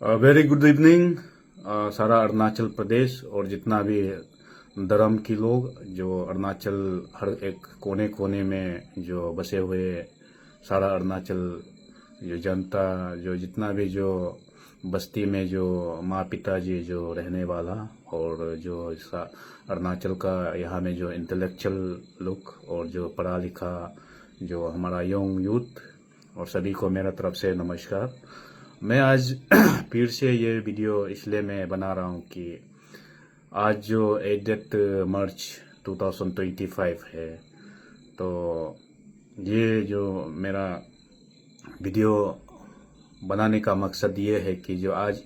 Very good evening सारा अरुणाचल प्रदेश और जितना भी धर्म की लोग जो अरुणाचल हर एक कोने कोने में जो बसे हुए सारा अरुणाचल जो जनता जो जितना भी जो बस्ती में जो माँ पिताजी जो रहने वाला और जो अरुणाचल का यहाँ में जो इंटेलेक्चुअल लोग और जो पढ़ा लिखा जो हमारा यंग यूथ और सभी को मेरा तरफ से नमस्कार। मैं आज फिर से ये वीडियो इसलिए मैं बना रहा हूँ कि आज जो 8 मार्च 2025 है, तो ये जो मेरा वीडियो बनाने का मकसद ये है कि जो आज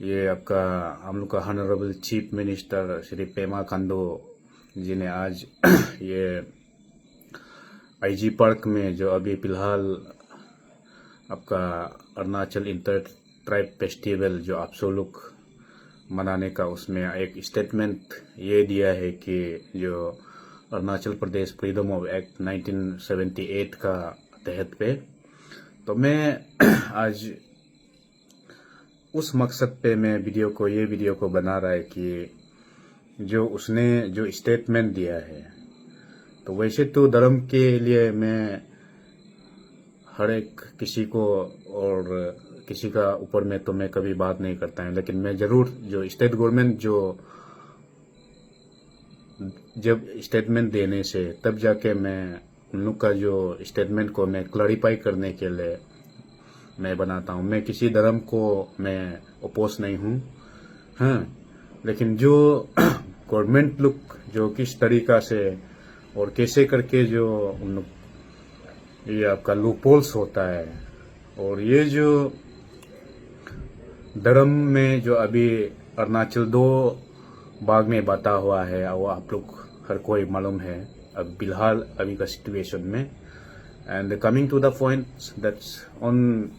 ये आपका हम लोग का honourable chief minister Shri Pema Khandu ji ने आज ये आईजी पार्क में जो अभी फिलहाल आपका अरुणाचल इंटर ट्राइब फेस्टिवल जो आप सब लोग मनाने का उसमें एक स्टेटमेंट ये दिया है कि जो Arunachal Pradesh freedom of act 1978 का तहत पे, तो मैं आज उस मकसद पे मैं ये वीडियो को बना रहा है कि जो उसने जो स्टेटमेंट दिया है, तो वैसे तो धर्म के लिए मैं हर एक किसी को और किसी का ऊपर में तो मैं कभी बात नहीं करता हूँ, लेकिन मैं जरूर जो स्टेट गवर्नमेंट जो जब स्टेटमेंट देने से तब जाके मैं उन लोग का जो स्टेटमेंट को मैं क्लैरिफाई करने के लिए मैं बनाता हूँ। मैं किसी धर्म को मैं अपोज नहीं हूँ, हाँ, लेकिन जो गवर्नमेंट लोग जो किस तरीका से और कैसे करके जो उन लोग ये आपका लूपहोल्स होता है, और ये जो धर्म में जो अभी अरुणाचल 2 भाग में बांटा हुआ है वो आप लोग हर कोई मालूम है अब फिलहाल अभी का सिचुएशन में। And coming to the point that's on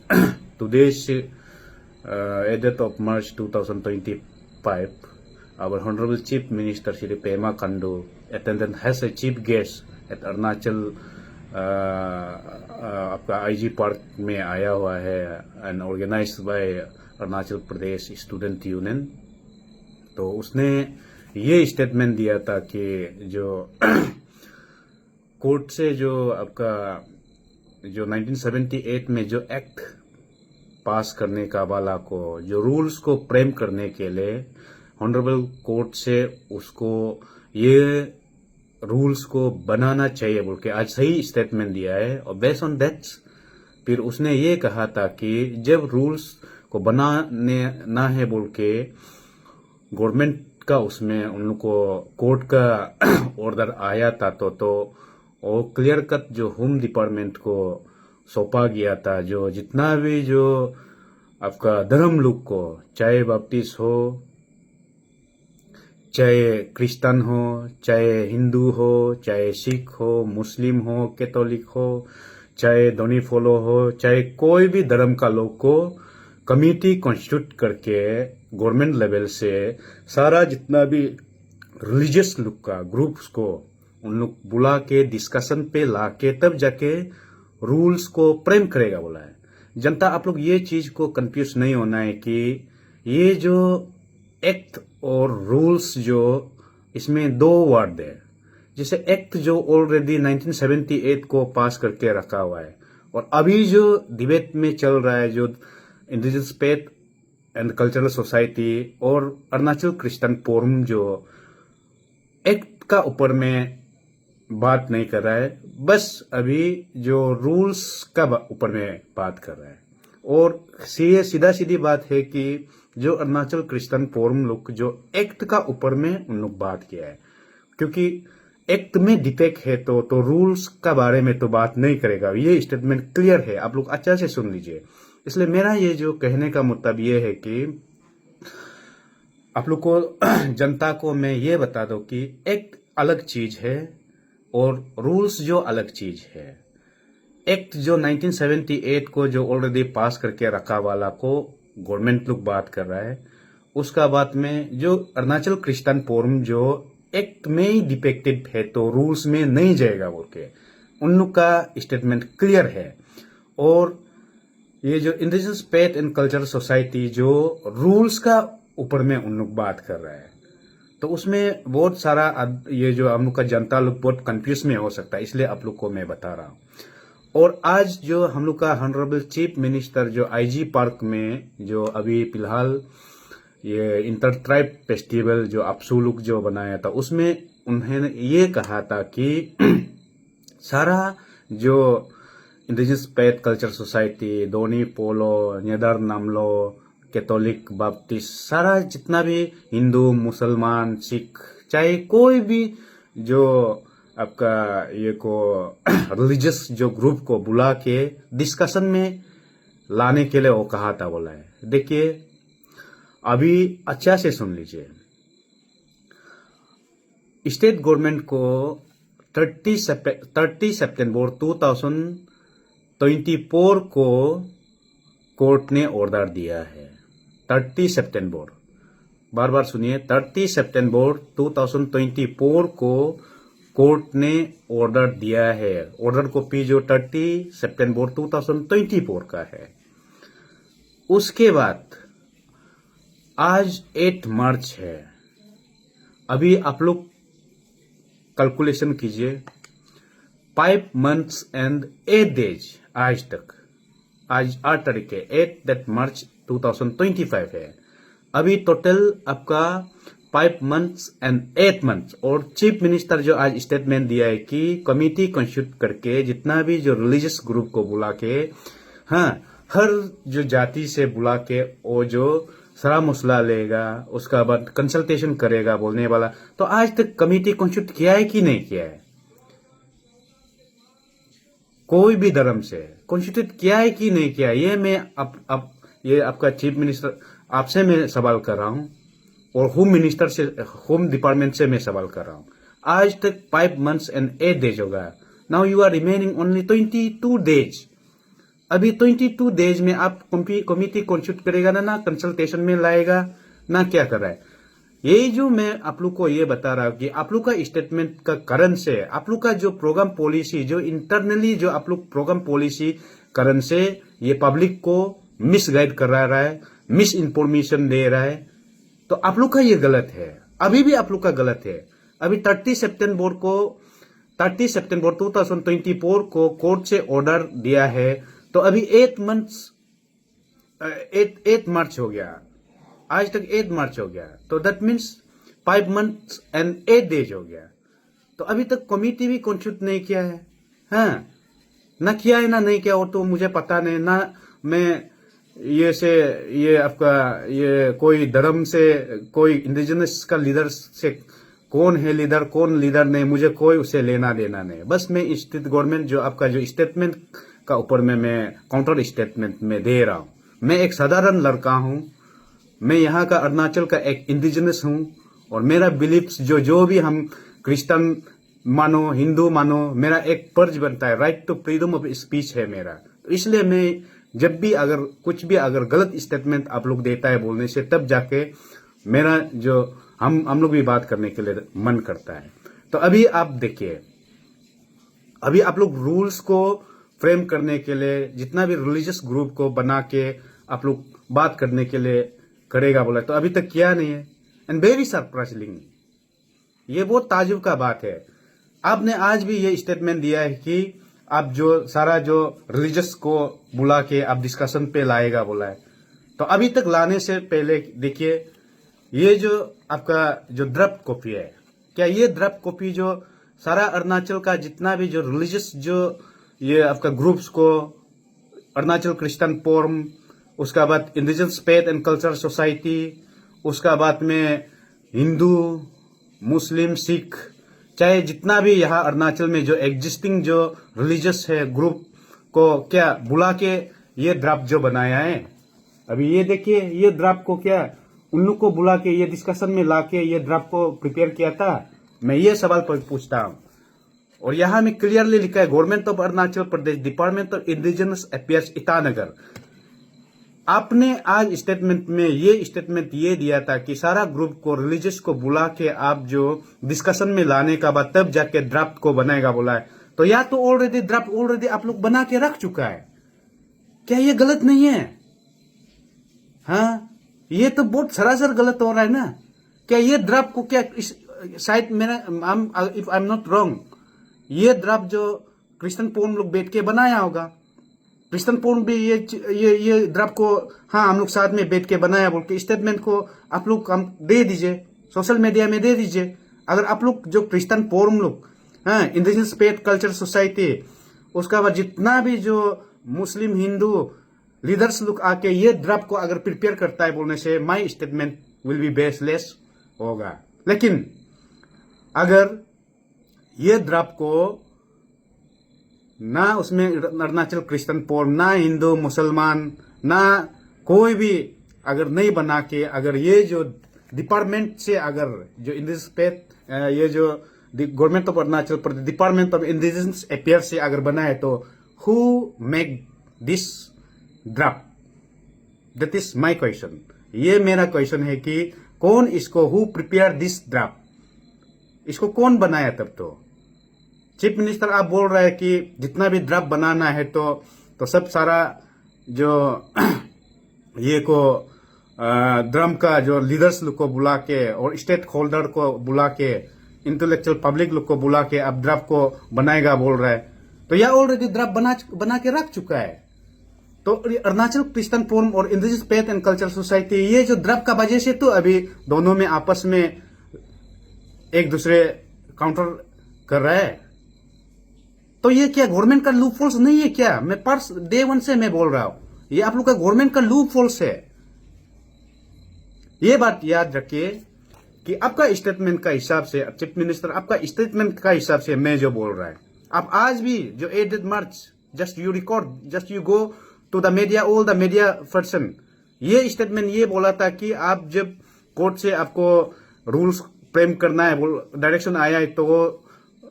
today's 8th of March 2025, our Honorable Chief Minister Shri Pema Khandu attended as a chief guest at Arunachal आपका आईजी पार्क में आया हुआ है and organized by Arunachal Pradesh student union. तो उसने ये statement दिया था कि जो कोर्ट से जो आपका जो 1978 में जो एक्ट पास करने का वाला को जो रूल्स को फ्रेम करने के लिए ऑनरेबल कोर्ट से उसको ये रूल्स को बनाना चाहिए बोल के आज सही स्टेटमेंट दिया है। और बेस्ड ऑन दैट फिर उसने ये कहा था कि जब रूल्स को बनाने ना है बोल के गवर्नमेंट का उसमें उन लोग को कोर्ट का ऑर्डर आया था, तो वो क्लियर कट जो होम डिपार्टमेंट को सौंपा गया था, जो जितना भी जो आपका धर्म लोग को चाहे बपटिस्ट हो, चाहे क्रिश्चियन हो, चाहे हिंदू हो, चाहे सिख हो, मुस्लिम हो, कैथोलिक हो, चाहे धोनी फॉलो हो, चाहे कोई भी धर्म का लोग को कमिटी कॉन्स्टिट्यूट करके गवर्नमेंट लेवल से सारा जितना भी रिलीजियस लोग का ग्रुप्स को उन लोग बुला के डिस्कशन पे ला के तब जाके रूल्स को फ्रेम करेगा बोला है। जनता आप लोग ये चीज को कंफ्यूज नहीं होना है कि ये जो एक्ट और रूल्स जो इसमें 2 वर्ड है। जैसे एक्ट जो ऑलरेडी 1978 को पास करके रखा हुआ है, और अभी जो डिबेट में चल रहा है जो indigenous faith and cultural society और अरुणाचल क्रिश्चियन फोरम जो एक्ट का ऊपर में बात नहीं कर रहा है, बस अभी जो रूल्स का ऊपर में बात कर रहा है। और सीधा सीधी बात है कि जो अरुणाचल क्रिश्चियन फोरम लोग जो एक्ट का ऊपर में उन लोग बात किया है, क्योंकि एक्ट में डिफेक्ट है तो रूल्स का बारे में तो बात नहीं करेगा। ये स्टेटमेंट क्लियर है, आप लोग अच्छा से सुन लीजिए। इसलिए मेरा ये जो कहने का मतलब ये है कि आप लोग को जनता को मैं ये बता दूं कि एक्ट अलग चीज है और रूल्स जो अलग चीज है। एक्ट जो 1978 को जो ऑलरेडी पास करके रखा वाला को गवर्नमेंट लोग बात कर रहा है, उसका बात में जो अरुणाचल क्रिश्चियन फोरम जो एक्ट में ही डिपेक्टेड है तो रूल्स में नहीं जाएगा बोल के उन लोग का स्टेटमेंट क्लियर है। और ये जो indigenous faith and culture society जो रूल्स का ऊपर में उन लोग बात कर रहे हैं, तो उसमें बहुत सारा ये जो हम लोग का जनता लोग बहुत कंफ्यूज में हो सकता है, इसलिए आप लोग को मैं बता रहा हूँ। और आज जो हम लोग का ऑनरेबल चीफ मिनिस्टर जो आईजी पार्क में जो अभी फिलहाल ये इंटर ट्राइब फेस्टिवल जो अपसुलुक जो बनाया था, उसमें उन्होंने ये कहा था कि सारा जो इंडिजिनस फेथ कल्चर सोसाइटी, दोनी पोलो, नेदर नामलो, कैथोलिक, बाप्टिस्ट, सारा जितना भी हिंदू, मुसलमान, सिख, चाहे कोई भी जो आपका ये को रिलीजियस जो ग्रुप को बुला के डिस्कशन में लाने के लिए वो कहा था, बोला है। देखिए अभी अच्छा से सुन लीजिए, स्टेट गवर्नमेंट को 30 सितंबर 2024 को कोर्ट ने ऑर्डर दिया है। 30 सितंबर, बार बार सुनिए, 30 सितंबर 2024 को कोर्ट ने ऑर्डर दिया है। ऑर्डर कॉपी जो 30 सितंबर 2024 का है। उसके बाद आज 8 मार्च है। अभी आप लोग कैलकुलेशन कीजिए, 5 months and 8 days आज तक, आज 8 तारीख है, 8 मार्च 2025 है। अभी टोटल आपका 5 months and 8 months। और चीफ मिनिस्टर जो आज स्टेटमेंट दिया है कि कमिटी कंस्टिट्यूट करके जितना भी जो रिलीजियस ग्रुप को बुला के, हाँ, हर जो जाति से बुला के वो जो सारा मसला लेगा, उसका बाद कंसल्टेशन करेगा बोलने वाला। तो आज तक कमिटी कंस्टिट्यूट किया है कि नहीं किया है? कोई भी धर्म से कॉन्स्टिट्यूट किया है कि नहीं किया है? ये मैं अब ये आपका चीफ मिनिस्टर आपसे मैं सवाल कर रहा हूं, और होम मिनिस्टर से, होम डिपार्टमेंट से मैं सवाल कर रहा हूं। आज तक 5 months and 8 days हो गया। Now you are remaining only 22 days। अभी 22 days में आप कमिटी कॉन्स्टिट्यूट करेगा ना कंसल्टेशन में लाएगा ना, क्या कर रहा है? यही जो मैं आप लोग को ये बता रहा हूं कि आप लोग का स्टेटमेंट का कारण से, आप लोग का जो प्रोग्राम पॉलिसी, जो इंटरनली जो आप लोग प्रोग्राम पॉलिसी कारण से ये पब्लिक को मिसगाइड कर रहा है, मिस इंफॉर्मेशन दे रहा है। तो आप लोग का ये गलत है, अभी भी आप लोग का गलत है। अभी 30 सितंबर 2024 को कोर्ट से ऑर्डर दिया है, तो अभी 8 मार्च हो गया, आज तक 8 मार्च हो गया, तो that means 5 months and 8 days हो गया। तो अभी तक कमिटी भी कॉन्स्टिट्यूट नहीं किया है, हाँ, ना किया है ना नहीं किया, वो तो मुझे पता नहीं ना। मैं ये आपका ये कोई धर्म से, कोई इंडिजिनस का लीडर से, कौन है लीडर कौन लीडर नहीं, मुझे कोई उसे लेना देना नहीं। बस मैं स्टेट गवर्नमेंट जो आपका जो स्टेटमेंट का ऊपर में मैं काउंटर स्टेटमेंट में दे रहा हूं। मैं एक साधारण लड़का हूं, मैं यहाँ का अरुणाचल का एक इंडिजिनस हूं, और मेरा बिलीफ्स जो भी हम क्रिश्चियन मानो, हिंदू मानो, मेरा एक फर्ज बनता है, right to freedom of speech है मेरा। तो इसलिए मैं जब भी अगर कुछ भी अगर गलत स्टेटमेंट आप लोग देता है बोलने से, तब जाके मेरा जो हम लोग भी बात करने के लिए मन करता है। तो अभी आप देखिए, अभी आप लोग रूल्स को फ्रेम करने के लिए जितना भी रिलीजियस ग्रुप को बना के आप लोग बात करने के लिए करेगा बोला, तो अभी तक किया नहीं है। एंड वेरी सरप्राइजिंग, ये बहुत ताजुब का बात है। आपने आज भी ये स्टेटमेंट दिया है कि आप जो सारा जो रिलीजियस को बुला के आप डिस्कशन पे लाएगा बोला है। तो अभी तक लाने से पहले देखिए, ये जो आपका जो ड्राफ्ट कॉपी है, क्या ये ड्राफ्ट कॉपी जो सारा अरुणाचल का जितना भी जो रिलीजियस जो ये आपका ग्रुप्स को, अरुणाचल क्रिश्चियन फोरम, उसका बाद indigenous faith and culture society, उसका बाद में हिंदू, मुस्लिम, सिख, चाहे जितना भी यहाँ अरुणाचल में जो एग्जिस्टिंग जो रिलीजियस है ग्रुप को क्या बुला के ये ड्राफ्ट जो बनाया है, अभी ये देखिए, ये ड्राफ्ट को क्या उन लोग को बुला के ये डिस्कशन में ला के ये ड्राफ्ट को प्रिपेयर किया था। मैं ये सवाल पूछता हूँ, और यहाँ में क्लियरली लिखा है, government of Arunachal Pradesh, department of indigenous affairs Itanagar. आपने आज स्टेटमेंट में ये स्टेटमेंट ये दिया था कि सारा ग्रुप को, रिलीजियस को बुला के आप जो डिस्कशन में लाने का बाद तब जाके ड्राफ्ट को बनाएगा बोला है। तो या तो ऑलरेडी ड्राफ्ट ऑलरेडी आप लोग बना के रख चुका है, क्या ये गलत नहीं है? हाँ, ये तो बहुत सरासर गलत हो रहा है ना। क्या ये ड्राफ्ट को क्या शायद मेरा if I am not wrong, ये ड्राफ्ट जो क्रिश्चियन पोर्न लोग बैठ के बनाया होगा, क्रिश्चियन पोर्न भी ये ड्राफ्ट को हाँ हम लोग साथ में बैठ के बनाया बोल के स्टेटमेंट को आप लोग हम दे दीजिए, सोशल मीडिया में दे दीजिए। अगर आप लोग जो क्रिश्चियन पोर्न लोग, हाँ इंडिजिनस फेथ कल्चर सोसाइटी, उसका बाद जितना भी जो मुस्लिम हिंदू लीडर्स लोग आके ये ड्राफ्ट को अगर प्रिपेयर करता है बोलने से my statement will be baseless होगा। लेकिन अगर ये ड्राफ्ट को ना उसमें अरुणाचल क्रिश्चियन पोर्न, ना हिंदू मुसलमान, ना कोई भी अगर नहीं बना के, अगर ये जो डिपार्टमेंट से अगर जो इंडिजिनस फेथ ये जो government of Arunachal Pradesh department of indigenous affair से अगर बनाए तो who make this draft? That is my question. ये मेरा क्वेश्चन है कि कौन इसको, हु प्रिपेयर दिस ड्राफ्ट? इसको कौन बनाया? तब तो चीफ मिनिस्टर आप बोल रहे हैं कि जितना भी ड्राफ्ट बनाना है तो सब सारा जो ये को ड्रम का जो लीडर्स लोग को बुला के और स्टेट होल्डर को बुला के इंटेलेक्चुअल पब्लिक लोग को बुला के अब ड्राफ्ट को बनाएगा बोल रहा है। तो यह ऑलरेडी ड्राफ्ट बना के रख चुका है। तो अरुणाचल क्रिश्चियन पोर्न और indigenous faith and culture society ये जो ड्राफ्ट का वजह से तो अभी दोनों में आपस में एक दूसरे काउंटर कर रहा है। तो ये क्या गवर्नमेंट का लूप होल्स नहीं है क्या? मैं डे वन से मैं बोल रहा हूं, ये आप लोग का गवर्नमेंट का लूप होल्स है। ये बात याद रखिए कि आपका स्टेटमेंट का हिसाब से, चीफ मिनिस्टर आपका स्टेटमेंट का हिसाब से मैं जो बोल रहा है, आप आज भी जो 8 March just you record, just you go to the media, all the media person, ये स्टेटमेंट ये बोला था कि आप जब कोर्ट से आपको रूल्स फ्रेम करना है डायरेक्शन आया है तो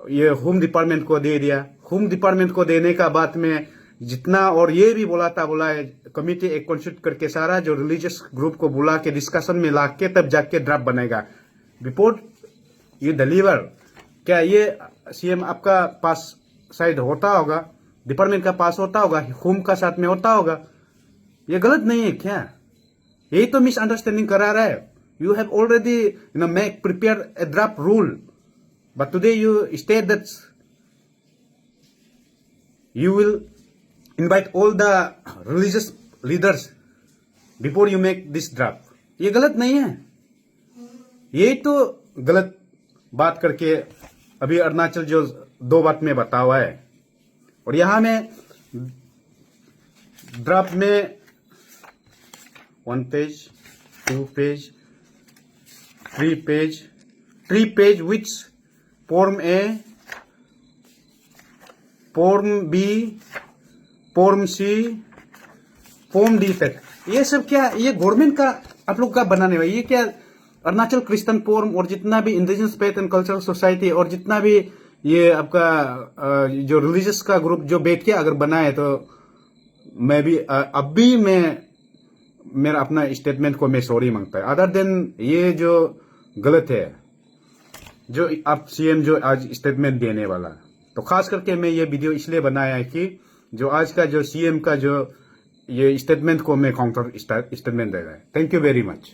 ये होम डिपार्टमेंट को दे दिया। होम डिपार्टमेंट को देने का बाद में जितना, और ये भी बोला है कमिटी एक कॉन्स्टिट्यूट करके सारा जो रिलीजियस ग्रुप को बुला के डिस्कशन में ला के तब जाके ड्राफ्ट बनेगा। रिपोर्ट ये डिलीवर, क्या ये सीएम आपका पास शायद होता होगा, डिपार्टमेंट का पास होता होगा, होम का साथ में होता होगा? ये गलत नहीं है क्या? यही तो मिसअंडरस्टैंडिंग करा रहा है। You have already make prepare a draft rule, but today you state that you will invite all the religious leaders before you make this draft. ये गलत नहीं है। यही तो गलत बात करके अभी अरुणाचल जो 2 बात में बता हुआ है। और यहां में ड्राफ्ट में 1 page, 2 page, 3 page which form A, form B, form C, form D तक, ये सब क्या ये गवर्नमेंट का आप लोग का बनाने वाला? ये क्या अरुणाचल क्रिश्चियन पोर्म और जितना भी indigenous faith and cultural society और जितना भी ये आपका जो रिलीजियस का ग्रुप जो बैठ के अगर बनाए तो मैं भी अब भी मैं मेरा अपना स्टेटमेंट को मैं सॉरी मांगता है। अदर देन ये जो गलत है जो आप सीएम जो आज स्टेटमेंट देने वाला, तो खास करके मैं ये वीडियो इसलिए बनाया है कि जो आज का जो सीएम का जो ये स्टेटमेंट को मैं काउंटर स्टेटमेंट दे रहा है। Thank you very much.